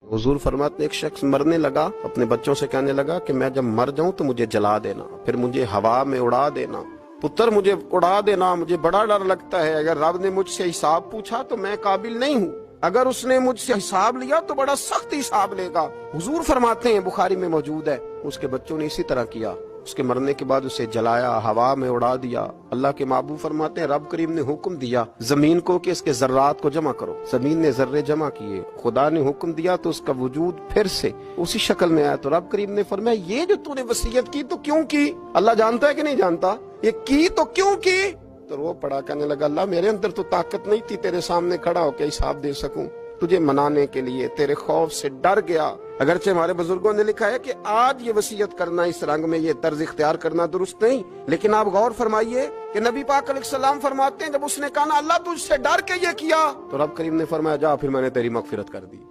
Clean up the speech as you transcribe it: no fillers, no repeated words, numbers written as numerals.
हुजूर फरमाते एक शख्स मरने लगा, अपने बच्चों से कहने लगा कि मैं जब मर जाऊं तो मुझे जला देना, फिर मुझे हवा में उड़ा देना। पुत्र मुझे उड़ा देना, मुझे बड़ा डर लगता है। अगर रब ने मुझसे हिसाब पूछा तो मैं काबिल नहीं हूँ, अगर उसने मुझसे हिसाब लिया तो बड़ा सख्त हिसाब लेगा। हुजूर फरमाते हैं, बुखारी में मौजूद है, उसके बच्चों ने इसी तरह किया। उसके मरने के बाद उसे जलाया, हवा में उड़ा दिया। अल्लाह के महबूब फरमाते हैं, रब करीम ने हुक्म दिया जमीन को कि इसके जर्रात को जमा करो। जमीन ने जर्रे जमा किए, खुदा ने हुक्म दिया तो उसका वजूद फिर से उसी शक्ल में आया। तो रब करीम ने फरमाया, ये जो तूने वसीयत की तो क्यों की? अल्लाह जानता है कि नहीं जानता? ये की तो क्यों की? तो रो पड़ा, कहने लगा, अल्लाह मेरे अंदर तो ताकत नहीं थी तेरे सामने खड़ा होकर हिसाब दे सकूं, तुझे मनाने के लिए तेरे खौफ से डर गया। अगरचे हमारे बुजुर्गों ने लिखा है कि आज ये वसीयत करना, इस रंग में ये तर्ज इख्तियार करना दुरुस्त नहीं, लेकिन आप गौर फरमाइए कि नबी पाक अलैहिस्सलाम फरमाते हैं, जब उसने कहा ना अल्लाह तुझसे डर के ये किया, तो रब करीम ने फरमाया, जा फिर मैंने तेरी मगफिरत कर दी।